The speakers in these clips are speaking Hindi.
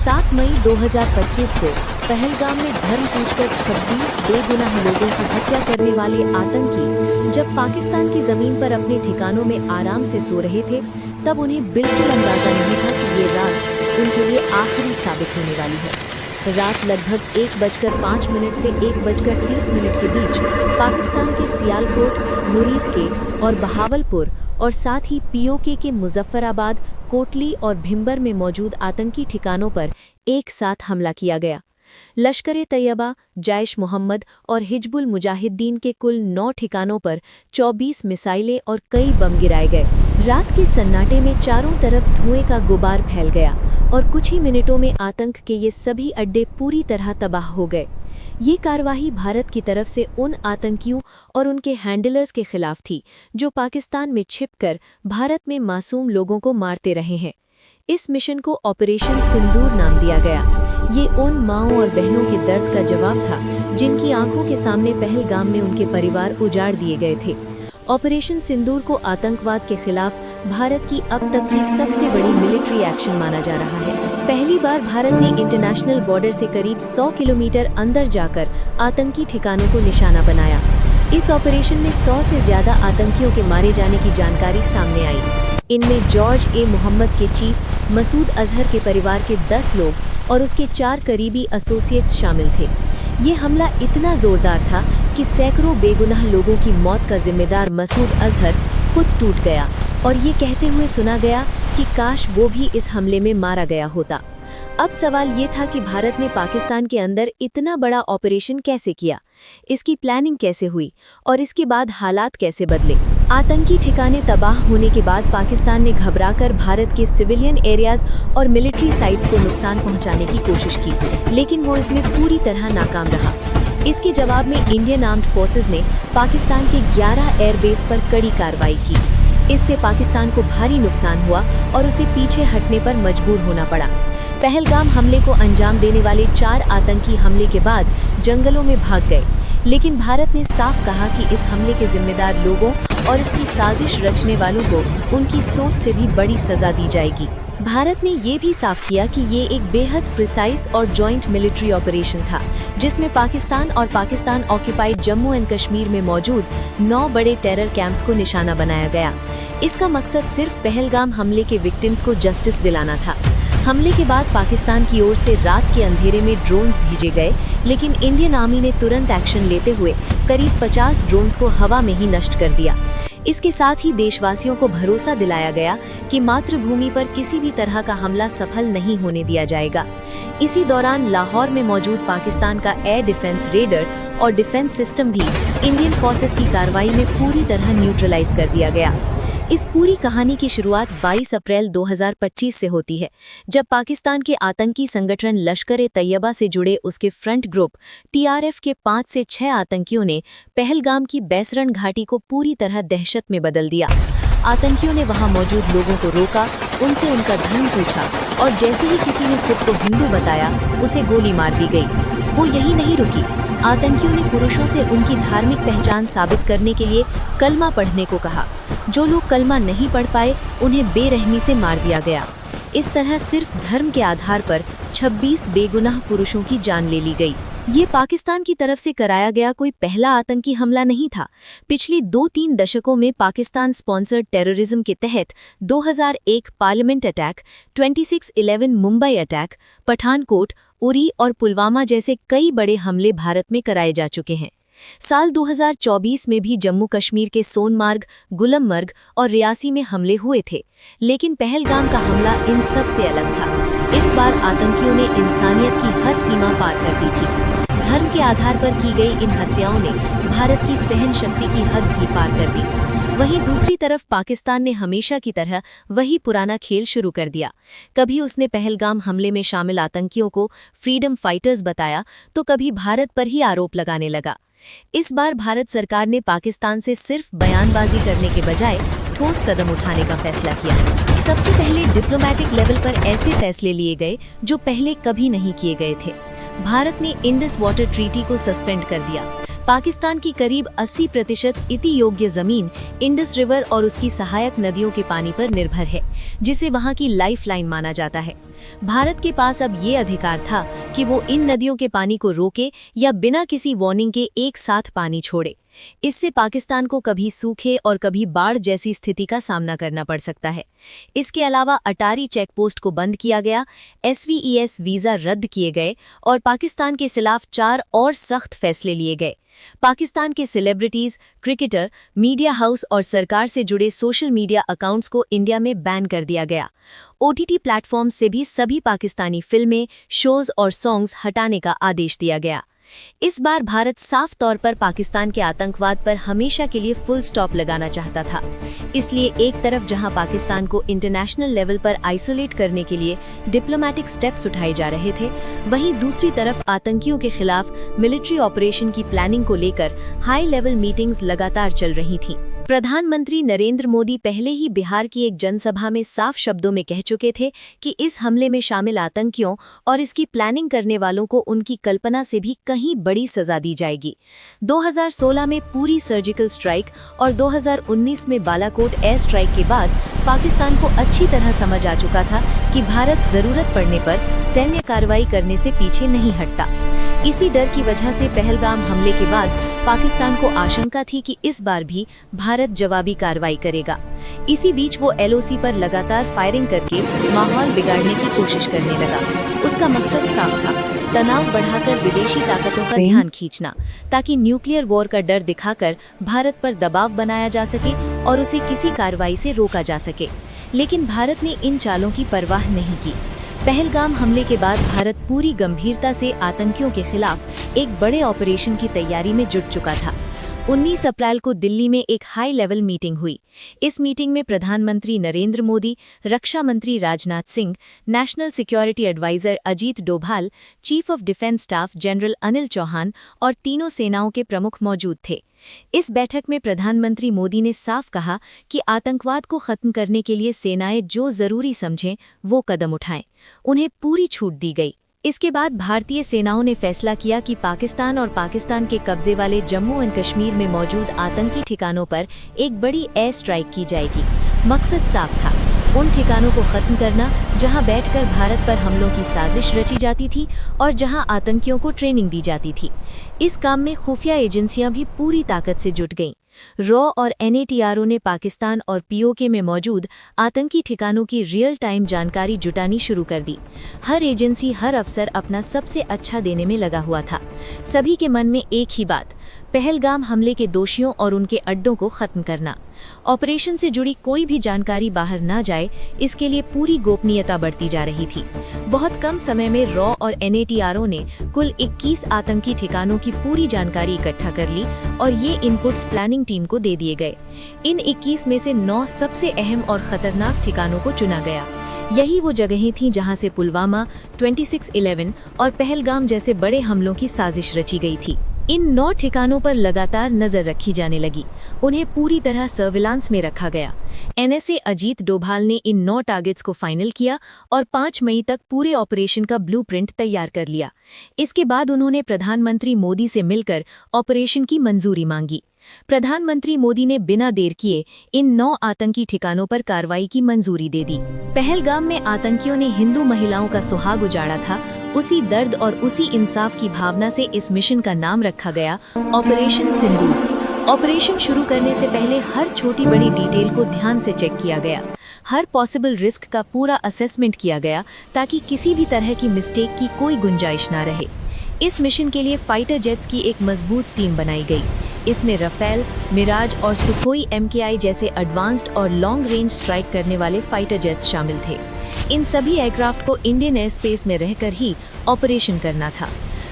7 मई 2025 को पहलगाम में धर्म पूछकर 26 बेगुनाह लोगों की हत्या करने वाले आतंकी जब पाकिस्तान की जमीन पर अपने ठिकानों में आराम से सो रहे थे, तब उन्हें बिल्कुल अंदाजा नहीं था कि ये रात उनके लिए आखिरी साबित होने वाली है। रात लगभग 1:05 से 1:30 के बीच पाकिस्तान के सियालकोट, मुरीद के और बहावलपुर और साथ ही पीओके के मुजफ्फराबाद, कोटली और भिंबर में मौजूद आतंकी ठिकानों पर एक साथ हमला किया गया। लश्कर-ए-तैयबा, जैश मोहम्मद और हिजबुल मुजाहिद्दीन के कुल 9 ठिकानों पर 24 मिसाइलें और कई बम गिराए गए। रात के सन्नाटे में चारों तरफ धुएं का गुबार फैल गया और कुछ ही मिनटों में आतंक के ये सभी अड्डे पूरी तरह तबाह हो गए। ये कार्रवाई भारत की तरफ से उन आतंकियों और उनके हैंडलर्स के खिलाफ थी जो पाकिस्तान में छिपकर भारत में मासूम लोगों को मारते रहे हैं। इस मिशन को ऑपरेशन सिंदूर नाम दिया गया। ये उन माँओं और बहनों के दर्द का जवाब था जिनकी आंखों के सामने पहलगाम में उनके परिवार उजाड़ दिए गए थे। ऑपरेशन सिंदूर को आतंकवाद के खिलाफ भारत की अब तक की सबसे बड़ी मिलिट्री एक्शन माना जा रहा है। पहली बार भारत ने इंटरनेशनल बॉर्डर से करीब 100 किलोमीटर अंदर जाकर आतंकी ठिकानों को निशाना बनाया। इस ऑपरेशन में 100 से ज्यादा आतंकियों के मारे जाने की जानकारी सामने आई। इनमें जॉर्ज ए मोहम्मद के चीफ मसूद अजहर के परिवार के 10 लोग और उसके 4 करीबी एसोसिएट्स शामिल थे। ये हमला इतना जोरदार था कि सैकड़ों बेगुनाह लोगों की मौत का जिम्मेदार मसूद अजहर खुद टूट गया और ये कहते हुए सुना गया कि काश वो भी इस हमले में मारा गया होता। अब सवाल ये था कि भारत ने पाकिस्तान के अंदर इतना बड़ा ऑपरेशन कैसे किया, इसकी प्लानिंग कैसे हुई और इसके बाद हालात कैसे बदले। आतंकी ठिकाने तबाह होने के बाद पाकिस्तान ने घबराकर भारत के सिविलियन एरियाज और मिलिट्री साइट्स को नुकसान पहुंचाने की कोशिश की, लेकिन वो इसमें पूरी तरह नाकाम रहा। इसके जवाब में इंडियन आर्म्ड फोर्सेज ने पाकिस्तान के 11 एयरबेस पर कड़ी कार्रवाई की। इससे पाकिस्तान को भारी नुकसान हुआ और उसे पीछे हटने पर मजबूर होना पड़ा। पहलगाम हमले को अंजाम देने वाले 4 आतंकी हमले के बाद जंगलों में भाग गए, लेकिन भारत ने साफ कहा कि इस हमले के जिम्मेदार लोगों और इसकी साजिश रचने वालों को उनकी सोच से भी बड़ी सजा दी जाएगी। भारत ने ये भी साफ किया कि ये एक बेहद प्रिसाइज और जॉइंट मिलिट्री ऑपरेशन था, जिसमें पाकिस्तान और पाकिस्तान ऑक्यूपाइड जम्मू एंड कश्मीर में मौजूद 9 बड़े टेरर कैंप्स को निशाना बनाया गया। इसका मकसद सिर्फ पहलगाम हमले के विक्टिम्स को जस्टिस दिलाना था। हमले के बाद पाकिस्तान की ओर से रात के अंधेरे में ड्रोन्स भेजे गए, लेकिन इंडियन आर्मी ने तुरंत एक्शन लेते हुए करीब 50 ड्रोन्स को हवा में ही नष्ट कर दिया। इसके साथ ही देशवासियों को भरोसा दिलाया गया कि मातृभूमि पर किसी भी तरह का हमला सफल नहीं होने दिया जाएगा। इसी दौरान लाहौर में मौजूद पाकिस्तान का एयर डिफेंस रेडर और डिफेंस सिस्टम भी इंडियन फोर्सेस की कार्रवाई में पूरी तरह न्यूट्रलाइज कर दिया गया। इस पूरी कहानी की शुरुआत 22 अप्रैल 2025 से होती है, जब पाकिस्तान के आतंकी संगठन लश्कर-ए-तैयबा से जुड़े उसके फ्रंट ग्रुप TRF के 5 से 6 आतंकियों ने पहलगाम की बैसरण घाटी को पूरी तरह दहशत में बदल दिया। आतंकियों ने वहां मौजूद लोगों को रोका, उनसे उनका धर्म पूछा और जैसे ही किसी ने खुद को हिंदू बताया, उसे गोली मार दी गई। वो यही नहीं रुकी, आतंकियों ने पुरुषों से उनकी धार्मिक पहचान साबित करने के लिए कलमा पढ़ने को कहा। जो लोग कलमा नहीं पढ़ पाए, उन्हें बेरहमी से मार दिया गया। इस तरह सिर्फ धर्म के आधार पर 26 बेगुनाह पुरुषों की जान ले ली गई। ये पाकिस्तान की तरफ से कराया गया कोई पहला आतंकी हमला नहीं था। पिछले 2-3 दशकों में पाकिस्तान स्पॉन्सर्ड टेररिज्म के तहत 2001 parliament attack, 26/11 Mumbai attack, Pathankot, Uri और पुलवामा जैसे कई बड़े हमले भारत में कराए जा चुके हैं। साल 2024 में भी जम्मू कश्मीर के सोनमार्ग, गुलमर्ग और रियासी में हमले हुए थे, लेकिन पहलगाम का हमला इन सब से अलग था। इस बार आतंकियों ने इंसानियत की हर सीमा पार कर दी थी। धर्म के आधार पर की गई इन हत्याओं ने भारत की सहन शक्ति की हद भी पार कर दी। वहीं दूसरी तरफ पाकिस्तान ने हमेशा की तरह वही पुराना खेल शुरू कर दिया। कभी उसने पहलगाम हमले में शामिल आतंकियों को फ्रीडम फाइटर्स बताया, तो कभी भारत पर ही आरोप लगाने लगा। इस बार भारत सरकार ने पाकिस्तान से सिर्फ बयानबाजी करने के बजाय ठोस कदम उठाने का फैसला किया। सबसे पहले डिप्लोमैटिक लेवल पर ऐसे फैसले लिए गए जो पहले कभी नहीं किए गए थे। भारत ने इंडस वाटर ट्रीटी को सस्पेंड कर दिया। पाकिस्तान की करीब 80% इति योग्य जमीन इंडस रिवर और उसकी सहायक नदियों के पानी पर निर्भर है, जिसे वहां की लाइफलाइन माना जाता है। भारत के पास अब ये अधिकार था कि वो इन नदियों के पानी को रोके या बिना किसी वार्निंग के एक साथ पानी छोड़े। इससे पाकिस्तान को कभी सूखे और कभी बाढ़ जैसी स्थिति का सामना करना पड़ सकता है। इसके अलावा अटारी चेकपोस्ट को बंद किया गया, SVES वीजा रद्द किए गए और पाकिस्तान के खिलाफ 4 और सख्त फैसले लिए गए। पाकिस्तान के सेलिब्रिटीज, क्रिकेटर, मीडिया हाउस और सरकार से जुड़े सोशल मीडिया अकाउंट्स को इंडिया में बैन कर दिया गया। OTT प्लेटफॉर्म से भी सभी पाकिस्तानी फिल्में, शोज और सॉन्ग्स हटाने का आदेश दिया गया। इस बार भारत साफ तौर पर पाकिस्तान के आतंकवाद पर हमेशा के लिए फुल स्टॉप लगाना चाहता था। इसलिए एक तरफ जहां पाकिस्तान को इंटरनेशनल लेवल पर आइसोलेट करने के लिए डिप्लोमेटिक स्टेप्स उठाए जा रहे थे, वहीं दूसरी तरफ आतंकियों के खिलाफ मिलिट्री ऑपरेशन की प्लानिंग को लेकर हाई लेवल मीटिंग्स लगातार चल रही थीं। प्रधानमंत्री नरेंद्र मोदी पहले ही बिहार की एक जनसभा में साफ शब्दों में कह चुके थे कि इस हमले में शामिल आतंकियों और इसकी प्लानिंग करने वालों को उनकी कल्पना से भी कहीं बड़ी सजा दी जाएगी। 2016 में पूरी सर्जिकल स्ट्राइक और 2019 में बालाकोट एयर स्ट्राइक के बाद पाकिस्तान को अच्छी तरह समझ आ चुका था कि भारत जरूरत पड़ने पर सैन्य कार्रवाई करने से पीछे नहीं हटता। इसी डर की वजह से पहलगाम हमले के बाद पाकिस्तान को आशंका थी कि इस बार भी भारत जवाबी कार्रवाई करेगा। इसी बीच वो LOC पर लगातार फायरिंग करके माहौल बिगाड़ने की कोशिश करने लगा। उसका मकसद साफ था, तनाव बढ़ाकर विदेशी ताकतों का ध्यान खींचना, ताकि न्यूक्लियर वॉर का डर दिखाकर भारत पर दबाव बनाया जा सके और उसे किसी कार्रवाई से रोका जा सके। लेकिन भारत ने इन चालों की परवाह नहीं की। पहलगाम हमले के बाद भारत पूरी गंभीरता से आतंकियों के खिलाफ एक बड़े ऑपरेशन की तैयारी में जुट चुका था। 19 अप्रैल को दिल्ली में एक हाई लेवल मीटिंग हुई। इस मीटिंग में प्रधानमंत्री नरेंद्र मोदी, रक्षा मंत्री Rajnath Singh, national security advisor Ajit Doval, chief of defence staff general Anil Chauhan और तीनों सेनाओं के प्रमुख मौजूद थे। इस बैठक में प्रधानमंत्री मोदी ने साफ कहा कि आतंकवाद को खत्म करने के लिए सेनाएं जो जरूरी समझें वो कदम उठाएं। उन्हें पूरी छूट दी गई। इसके बाद भारतीय सेनाओं ने फैसला किया कि पाकिस्तान और पाकिस्तान के कब्जे वाले जम्मू एंड कश्मीर में मौजूद आतंकी ठिकानों पर एक बड़ी एयर स्ट्राइक की जाएगी। मकसद साफ था, उन ठिकानों को खत्म करना जहां बैठकर भारत पर हमलों की साजिश रची जाती थी और जहां आतंकियों को ट्रेनिंग दी जाती थी। इस काम में खुफिया एजेंसियां भी पूरी ताकत से जुट गईं। रॉ और NATRO ने पाकिस्तान और POK में मौजूद आतंकी ठिकानों की रियल टाइम जानकारी जुटानी शुरू कर दी। हर एजेंसी, हर अफसर अपना सबसे अच्छा देने में लगा हुआ था। सभी के मन में एक ही बात, पहलगाम हमले के दोषियों और उनके अड्डों को खत्म करना। ऑपरेशन से जुड़ी कोई भी जानकारी बाहर न जाए, इसके लिए पूरी गोपनीयता बढ़ती जा रही थी। बहुत कम समय में रॉ और NATRO ने कुल 21 आतंकी ठिकानों की पूरी जानकारी इकट्ठा कर ली और ये इनपुट्स प्लानिंग टीम को दे दिए गए। इन 21 में से 9 सबसे अहम और खतरनाक ठिकानों को चुना गया। यही वो जगहें थीं जहां से पुलवामा, 26/11 और पहलगाम जैसे बड़े हमलों की साजिश रची गई थी। इन 9 ठिकानों पर लगातार नजर रखी जाने लगी। उन्हें पूरी तरह सर्विलांस में रखा गया। NSA अजीत डोभाल ने इन 9 टारगेट्स को फाइनल किया और 5 मई तक पूरे ऑपरेशन का ब्लूप्रिंट तैयार कर लिया। इसके बाद उन्होंने प्रधानमंत्री मोदी से मिलकर ऑपरेशन की मंजूरी मांगी। प्रधानमंत्री मोदी ने बिना देर किए इन 9 आतंकी ठिकानों पर कार्रवाई की मंजूरी दे दी। पहलगाम में आतंकियों ने हिंदू महिलाओं का सुहाग उजाड़ा था। उसी दर्द और उसी इंसाफ की भावना से इस मिशन का नाम रखा गया ऑपरेशन सिंदूर। ऑपरेशन शुरू करने से पहले हर छोटी बड़ी डिटेल को ध्यान से चेक किया गया। हर पॉसिबल रिस्क का पूरा असेसमेंट किया गया ताकि किसी भी तरह की मिस्टेक की कोई गुंजाइश ना रहे। इस मिशन के लिए फाइटर जेट्स की एक मजबूत टीम बनाई गई। इसमें रफेल, मिराज और सुखोई MKI जैसे एडवांस्ड और लॉन्ग रेंज स्ट्राइक करने वाले फाइटर जेट्स शामिल थे। इन सभी एयरक्राफ्ट को इंडियन एयर स्पेस में रहकर ही ऑपरेशन करना था।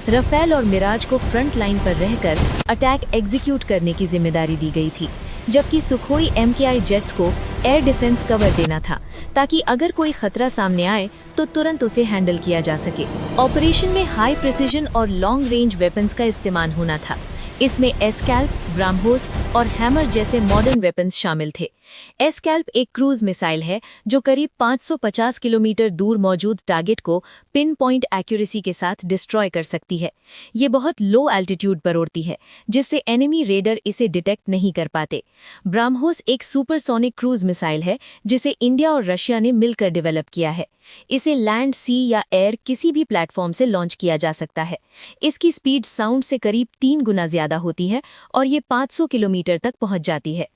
रफेल और मिराज को फ्रंट लाइन पर रहकर अटैक एग्जीक्यूट करने की जिम्मेदारी दी गई थी, जबकि सुखोई MKI जेट्स को एयर डिफेंस कवर देना था ताकि अगर कोई खतरा सामने आए तो तुरंत उसे हैंडल किया जा सके। ऑपरेशन में हाई प्रिसिजन और लॉन्ग रेंज वेपन्स का इस्तेमाल होना था। इसमें एस्कैल्प, ब्राह्मोस और हैमर जैसे मॉडर्न वेपन्स शामिल थे। एस्कैल्प एक क्रूज मिसाइल है जो करीब 550 किलोमीटर दूर मौजूद टारगेट को पिन पॉइंट एक्यूरेसी के साथ डिस्ट्रॉय कर सकती है। ये बहुत लो एल्टीट्यूड पर उड़ती है, जिससे एनिमी रेडर इसे डिटेक्ट नहीं कर पाते। ब्राह्मोस एक सुपरसोनिक क्रूज मिसाइल है जिसे इंडिया और रशिया ने मिलकर डेवलप किया है। इसे लैंड, सी या एयर किसी भी प्लेटफॉर्म से लॉन्च किया जा सकता है। इसकी स्पीड साउंड से करीब 3 गुना ज्यादा होती है और ये 500 किलोमीटर तक पहुंच जाती है।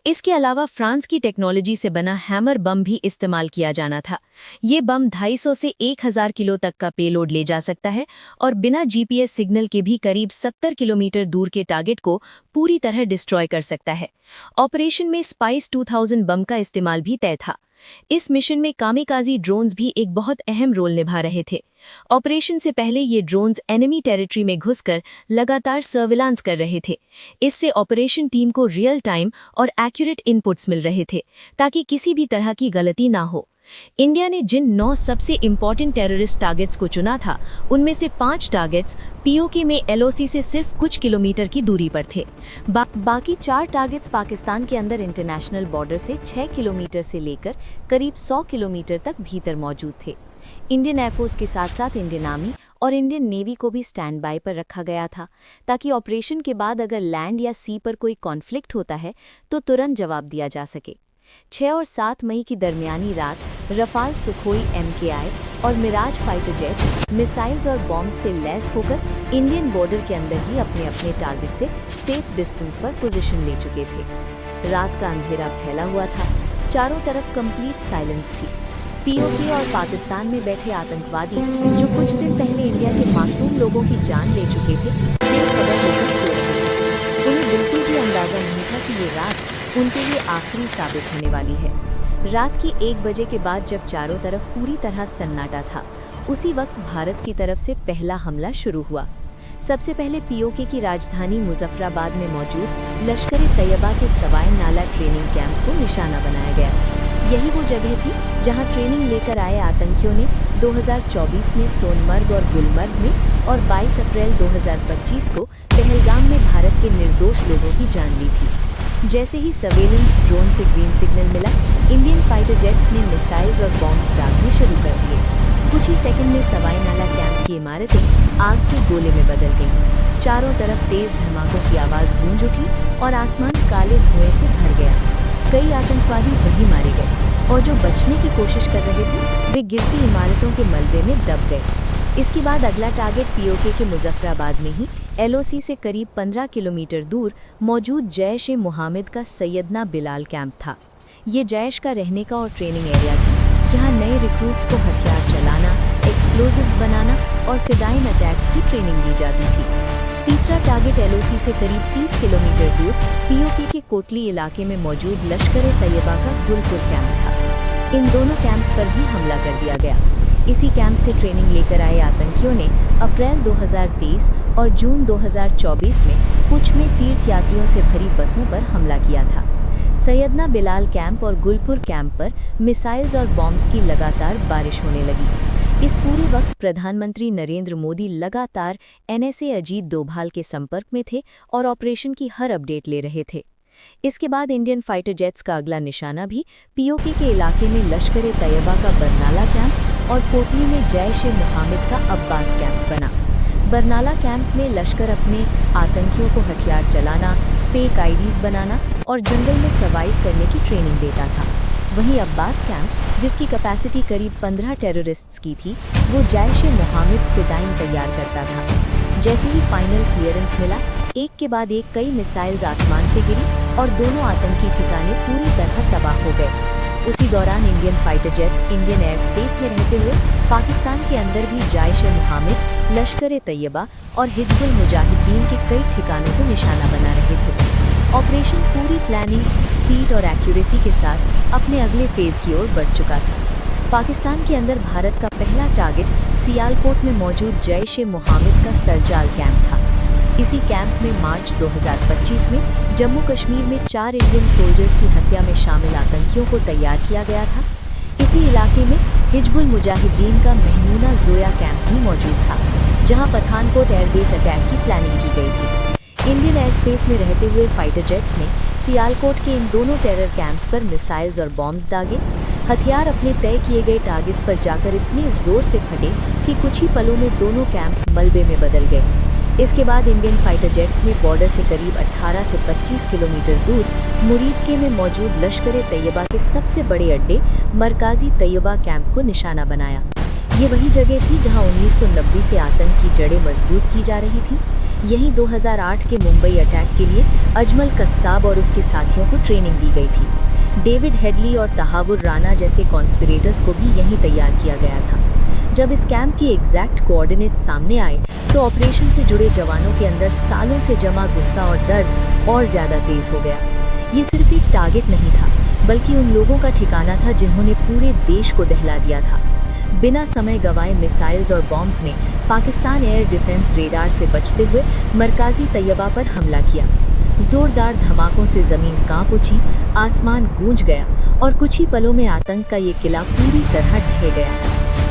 इसके अलावा फ्रांस की टेक्नोलॉजी से बना हैमर बम भी इस्तेमाल किया जाना था। ये बम 250 से 1000 किलो तक का पेलोड ले जा सकता है और बिना जीपीएस सिग्नल के भी करीब 70 किलोमीटर दूर के टारगेट को पूरी तरह डिस्ट्रॉय कर सकता है। ऑपरेशन में स्पाइस 2000 बम का इस्तेमाल भी तय था। इस मिशन में कामिकाजी ड्रोन्स भी एक बहुत अहम रोल निभा रहे थे। ऑपरेशन से पहले ये ड्रोन्स एनिमी टेरिटरी में घुसकर लगातार सर्विलांस कर रहे थे। इससे ऑपरेशन टीम को रियल टाइम और एक्यूरेट इनपुट्स मिल रहे थे ताकि किसी भी तरह की गलती ना हो। इंडिया ने जिन 9 सबसे इम्पोर्टेंट टेररिस्ट टारगेट्स को चुना था, उनमें से 5 टारगेट्स पीओके में एलओसी से सिर्फ कुछ किलोमीटर की दूरी पर थे। बाकी 4 टारगेट्स पाकिस्तान के अंदर इंटरनेशनल बॉर्डर से 6 किलोमीटर से लेकर करीब 100 किलोमीटर तक भीतर मौजूद थे। इंडियन एयरफोर्स के साथ साथ इंडियन आर्मी और इंडियन नेवी को भी स्टैंड बाय पर रखा गया था, ताकि ऑपरेशन के बाद अगर लैंड या सी पर कोई कॉन्फ्लिक्ट होता है तो तुरंत जवाब दिया जा सके। 6 और 7 मई की दरमियानी रात रफाल, सुखोई एमकेआई और मिराज फाइटर जेट्स मिसाइल्स और बॉम्ब से लैस होकर इंडियन बॉर्डर के अंदर ही अपने अपने टारगेट से सेफ डिस्टेंस पर पोजीशन ले चुके थे। रात का अंधेरा फैला हुआ था, चारों तरफ कंप्लीट साइलेंस थी। पीओके और पाकिस्तान में बैठे आतंकवादी जो कुछ दिन पहले इंडिया के मासूम लोगों की जान ले चुके थे, बेखबर होकर सो रहे थे। उन्हें बिल्कुल भी अंदाजा नहीं था कि ये रात उनके लिए आखिरी साबित होने वाली है। रात की 1 बजे के बाद जब चारों तरफ पूरी तरह सन्नाटा था, उसी वक्त भारत की तरफ से पहला हमला शुरू हुआ। सबसे पहले पीओके की राजधानी मुजफ्फराबाद में मौजूद लश्कर-ए-तैयबा के सवाई नाला ट्रेनिंग कैंप को निशाना बनाया गया। यही वो जगह थी जहां ट्रेनिंग लेकर आए आतंकियों ने 2024 में सोनमर्ग और गुलमर्ग में और 22 अप्रैल 2025 को पहलगाम में भारत के निर्दोष लोगों की जान ली थी। जैसे ही सर्वेलेंस ड्रोन से ग्रीन सिग्नल मिला, इंडियन फाइटर जेट्स ने मिसाइल्स और बॉम्ब्स दागने शुरू कर दिए। कुछ ही सेकंड में सवाई नाला कैंप की इमारतें आग के गोले में बदल गईं। चारों तरफ तेज धमाकों की आवाज़ गूंज उठी और आसमान काले धुएं से भर गया। कई आतंकवादी वहीं मारे गए और जो बचने की कोशिश कर रहे थे, वे गिरती इमारतों के मलबे में दब गए। इसके बाद अगला टारगेट पीओके के मुजफ्फराबाद में ही एलओसी से करीब 15 किलोमीटर दूर मौजूद जैश-ए-मोहम्मद का सैयदना बिलाल कैंप था। ये जैश का रहने का और ट्रेनिंग एरिया था, जहां नए रिक्रूट्स को हथियार चलाना, एक्सप्लोजिव्स बनाना और फिदाइन अटैक्स की ट्रेनिंग दी जाती थी। तीसरा टारगेट एलओसी से करीब 30 किलोमीटर दूर पीओके के कोटली इलाके में मौजूद लश्कर-ए-तैयबा का गुलपुर कैंप था। इन दोनों कैंप्स पर भी हमला कर दिया गया। इसी कैंप से ट्रेनिंग लेकर आए आतंकियों ने अप्रैल 2023 और जून 2024 में पुंछ में तीर्थयात्रियों से भरी बसों पर हमला किया था। सैयदना बिलाल कैंप और गुलपुर कैंप पर मिसाइल्स और बॉम्ब्स की लगातार बारिश होने लगी। इस पूरे वक्त प्रधानमंत्री नरेंद्र मोदी लगातार एनएसए अजीत डोभाल के संपर्क में थे और ऑपरेशन की हर अपडेट ले रहे थे। इसके बाद इंडियन फाइटर जेट्स का अगला निशाना भी पीओके के इलाके में लश्कर-ए-तैयबा का बरनाला कैंप और कोटली में जैश-ए-मोहम्मद का अब्बास कैंप बना। बरनाला कैंप में लश्कर अपने आतंकियों को हथियार चलाना, फेक आईडीज बनाना और जंगल में सर्वाइव करने की ट्रेनिंग देता था। वहीं अब्बास कैंप, जिसकी कैपेसिटी करीब 15 टेररिस्ट्स की थी, वो जैश-ए-मोहम्मद फिदाइन तैयार करता था। जैसे ही फाइनल क्लियरेंस मिला, एक के बाद एक कई मिसाइल्स आसमान से गिरी और दोनों आतंकी ठिकाने पूरी तरह तबाह हो गए। उसी दौरान Indian fighter jets Indian air space में रहते हुए पाकिस्तान के अंदर भी जैश-ए-मोहम्मद, लश्कर-ए-तैयबा और हिजबुल मुजाहिदीन के कई ठिकानों को निशाना बना रहे थे। ऑपरेशन पूरी प्लानिंग, स्पीड और एक्यूरेसी के साथ अपने अगले फेज की ओर बढ़ चुका था। पाकिस्तान के अंदर भारत का पहला टारगेट सियालकोट में मौजूद जैश-ए-मोहम्मद का सरजाल कैंप था। इसी कैंप में मार्च 2025 में जम्मू कश्मीर में 4 इंडियन सोल्जर्स की हत्या में शामिल आतंकियों को तैयार किया गया था। इसी इलाके में हिजबुल मुजाहिदीन का महमूना जोया कैंप भी मौजूद था, जहां पठानकोट एयरबेस अटैक की प्लानिंग की गई थी। इंडियन एयर स्पेस में रहते हुए फाइटर जेट्स ने सियालकोट के इन दोनों टेरर कैंप्स पर मिसाइल्स और बॉम्ब्स दागे। हथियार अपने तय किए गए टारगेट्स पर जाकर इतने जोर से फटे कि कुछ ही पलों में दोनों कैंप्स मलबे में बदल गए। इसके बाद इंडियन फाइटर जेट्स ने बॉर्डर से करीब 18 से 25 किलोमीटर दूर मुरीदके में मौजूद लश्कर-ए-तैयबा के सबसे बड़े अड्डे मरकाजी तैयबा कैंप को निशाना बनाया। ये वही जगह थी जहां 1990 से आतंक की जड़ें मजबूत की जा रही थी। यहीं 2008 के मुंबई अटैक के लिए अजमल कस्साब और उसके साथियों को ट्रेनिंग दी गई थी। डेविड हेडली और तहावुर राना जैसे कॉन्स्पिरेटर्स को भी यहीं तैयार किया गया था। जब इस कैंप के एग्जैक्ट कोऑर्डिनेट्स सामने आए तो ऑपरेशन से जुड़े जवानों के अंदर सालों से जमा गुस्सा और दर्द और ज्यादा तेज हो गया। ये सिर्फ एक टारगेट नहीं था, बल्कि उन लोगों का ठिकाना था जिन्होंने पूरे देश को दहला दिया था। बिना समय गंवाए मिसाइल्स और बॉम्ब्स ने पाकिस्तान एयर डिफेंस रेडार से बचते हुए मरकाजी तैयबा पर हमला किया। जोरदार धमाकों से जमीन कांप उठी, आसमान गूंज गया और कुछ ही पलों में आतंक का ये किला पूरी तरह ढह गया।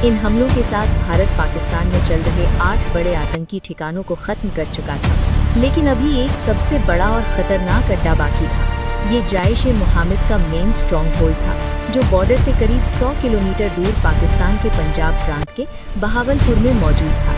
इन हमलों के साथ भारत पाकिस्तान में चल रहे 8 बड़े आतंकी ठिकानों को खत्म कर चुका था, लेकिन अभी एक सबसे बड़ा और खतरनाक अड्डा बाकी था। ये जाइश-ए-मोहम्मद का मेन स्ट्रॉन्ग होल्ड था, जो बॉर्डर से करीब 100 किलोमीटर दूर पाकिस्तान के पंजाब प्रांत के बहावलपुर में मौजूद था।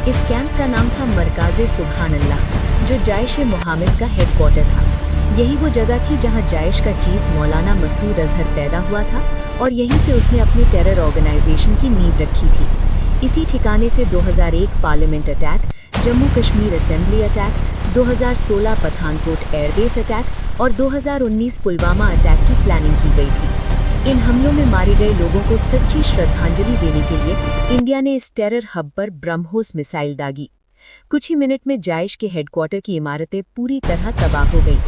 इस कैंप का नाम था मरकाज़-ए-सुभान-अल्लाह, जो जाइश-ए-मोहम्मद का हेडक्वार्टर था। यही वो जगह थी जहां जाइश का चीफ मौलाना मसूद अजहर पैदा हुआ था और यहीं से उसने अपनी टेरर ऑर्गेनाइजेशन की नींव रखी थी। इसी ठिकाने से 2001 parliament attack, Jammu Kashmir assembly attack, 2016 Pathankot airbase attack और 2019 पुलवामा अटैक की प्लानिंग की गई थी। इन हमलों में मारे गए लोगों को सच्ची श्रद्धांजलि देने के लिए इंडिया ने इस टेरर हब पर ब्रह्मोस मिसाइल दागी। कुछ ही मिनट में जाइश के हेडक्वार्टर की इमारतें पूरी तरह तबाह हो गई।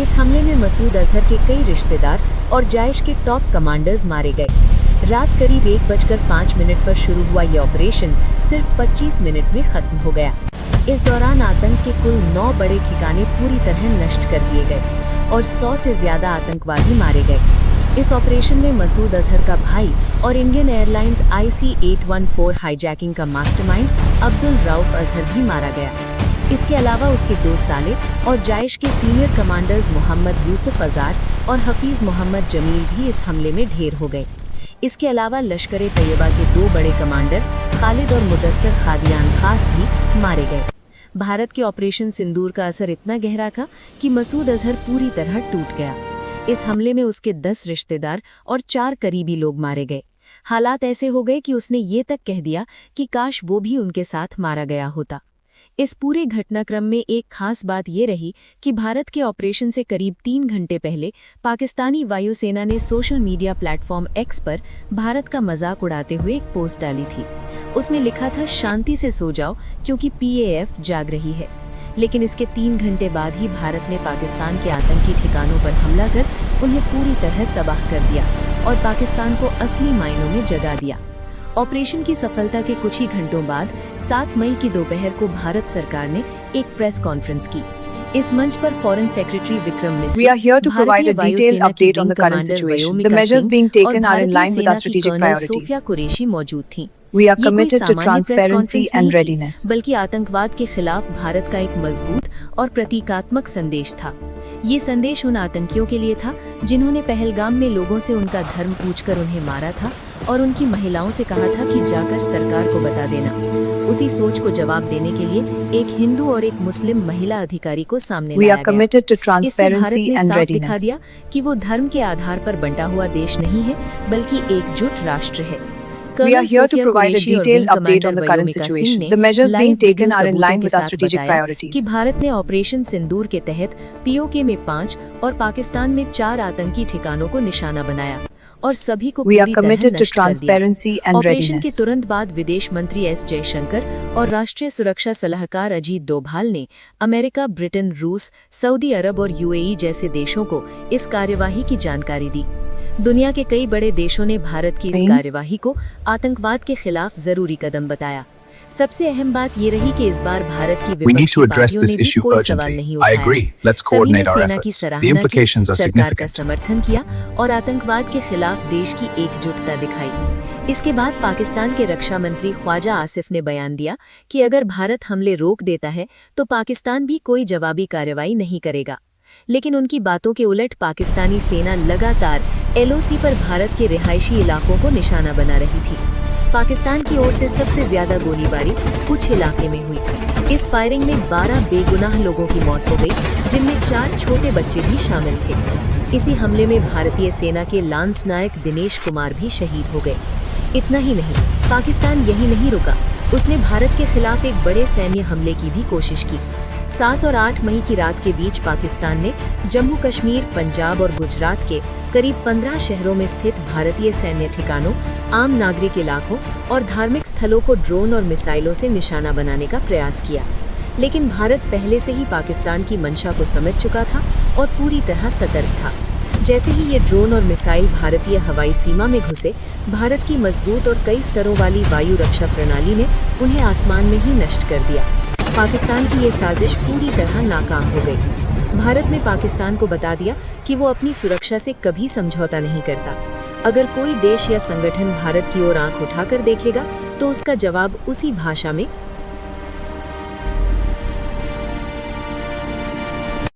इस हमले में मसूद अजहर के कई रिश्तेदार और जाइश के टॉप कमांडर्स मारे गए। रात करीब 1:05 पर शुरू हुआ ये ऑपरेशन सिर्फ 25 मिनट में खत्म हो गया। इस दौरान आतंक के कुल 9 बड़े ठिकाने पूरी तरह नष्ट कर दिए गए और 100 से ज्यादा आतंकवादी मारे गए। इस ऑपरेशन में मसूद अजहर का भाई और इंडियन एयरलाइंस IC-814 हाईजैकिंग का मास्टरमाइंड अब्दुल रऊफ अजहर भी मारा गया। इसके अलावा उसके 2 साले और जाइश के सीनियर कमांडर्स मोहम्मद यूसुफ अजार और हफीज मोहम्मद जमील भी इस हमले में ढेर हो गए। इसके अलावा लश्कर-ए-तैयबा के 2 बड़े कमांडर खालिद और मुदस्सर खादियान खास भी मारे गए। भारत के ऑपरेशन सिंदूर का असर इतना गहरा था कि मसूद अजहर पूरी तरह टूट गया। इस हमले में उसके 10 रिश्तेदार और 4 करीबी लोग मारे गए। हालात ऐसे हो गए कि उसने ये तक कह दिया कि काश वो भी उनके साथ मारा गया होता। इस पूरे घटनाक्रम में एक खास बात ये रही कि भारत के ऑपरेशन से करीब 3 घंटे पहले पाकिस्तानी वायुसेना ने सोशल मीडिया प्लेटफॉर्म एक्स पर भारत का मजाक उड़ाते हुए एक पोस्ट डाली थी। उसमें लिखा था, शांति से सो जाओ क्योंकि PAF जाग रही है। लेकिन इसके 3 घंटे बाद ही भारत ने पाकिस्तान के आतंकी ठिकानों पर हमला कर उन्हें पूरी तरह तबाह कर दिया और पाकिस्तान को असली मायनों में जगा दिया। ऑपरेशन की सफलता के कुछ ही घंटों बाद 7 मई की दोपहर को भारत सरकार ने एक प्रेस कॉन्फ्रेंस की। इस मंच पर फॉरेन सेक्रेटरी विक्रम मिश्री, We are here to provide a detailed update on the current situation. The measures being taken are in line with our strategic priorities. Sofiya Qureshi मौजूद थीं। We are committed to transparency and readiness. बल्कि आतंकवाद के खिलाफ भारत का एक मजबूत और प्रतीकात्मक संदेश था। ये संदेश उन आतंकियों के लिए था जिन्होंने पहलगाम में लोगों से उनका धर्म पूछकर उन्हें मारा था और उनकी महिलाओं से कहा था कि जाकर सरकार को बता देना। उसी सोच को जवाब देने के लिए एक हिंदू और एक मुस्लिम महिला अधिकारी को सामने We लाया are committed to गया। इससे भारत transparency ने and साफ दिखा readiness. दिया कि वो धर्म के आधार पर बंटा हुआ देश नहीं है, बल्कि एकजुट राष्ट्र है। We are here to provide a detailed update on the current situation. The measures being taken are in line with our strategic कि priorities. भारत ने ऑपरेशन सिंदूर के तहत POK में 5 और पाकिस्तान में 4 आतंकी ठिकानों को निशाना बनाया और सभी को We are पूरी तरह committed to नष्ट कर दिया। transparency and ऑपरेशन के readiness. तुरंत बाद विदेश मंत्री S जयशंकर और राष्ट्रीय सुरक्षा सलाहकार अजीत डोभाल ने अमेरिका, ब्रिटेन, रूस, सऊदी अरब और UAE जैसे देशों को इस कार्यवाही की जानकारी दी। दुनिया के कई बड़े देशों ने भारत की इस कार्यवाही को आतंकवाद के खिलाफ जरूरी कदम बताया। सबसे अहम बात ये रही कि इस बार भारत की We need to विपक्षी address पार्टियों this ने भी issue कोई सवाल urgently. नहीं I उठाया। agree. Let's सभी ने coordinate our सेना की efforts. सराहना The की, implications are सरकार का significant. समर्थन किया और आतंकवाद के खिलाफ देश की एकजुटता दिखाई। इसके बाद पाकिस्तान के रक्षा मंत्री ख्वाजा आसिफ ने बयान दिया कि अगर भारत हमले रोक देता है तो पाकिस्तान भी कोई जवाबी कार्रवाई नहीं करेगा। लेकिन उनकी बातों के उलट पाकिस्तानी सेना लगातार LOC पर भारत के रिहायशी इलाकों को निशाना बना रही थी। पाकिस्तान की ओर से सबसे ज्यादा गोलीबारी पुंछ इलाके में हुई। इस फायरिंग में 12 बेगुनाह लोगों की मौत हो गई, जिनमें 4 छोटे बच्चे भी शामिल थे। इसी हमले में भारतीय सेना के लांस नायक दिनेश कुमार भी शहीद हो गए। इतना ही नहीं, पाकिस्तान यही नहीं रुका, उसने भारत के खिलाफ एक बड़े सैन्य हमले की भी कोशिश की। 7 और 8 मई की रात के बीच पाकिस्तान ने जम्मू कश्मीर, पंजाब और गुजरात के करीब 15 शहरों में स्थित भारतीय सैन्य ठिकानों, आम नागरिक इलाकों और धार्मिक स्थलों को ड्रोन और मिसाइलों से निशाना बनाने का प्रयास किया। लेकिन भारत पहले से ही पाकिस्तान की मंशा को समझ चुका था और पूरी तरह सतर्क था। जैसे ही ये ड्रोन और मिसाइल भारतीय हवाई सीमा में घुसे, भारत की मजबूत और कई स्तरों वाली वायु रक्षा प्रणाली ने उन्हें आसमान में ही नष्ट कर दिया। पाकिस्तान की ये साजिश पूरी तरह नाकाम हो गई। भारत ने पाकिस्तान को बता दिया कि वो अपनी सुरक्षा से कभी समझौता नहीं करता। अगर कोई देश या संगठन भारत की ओर आंख उठाकर देखेगा तो उसका जवाब उसी भाषा में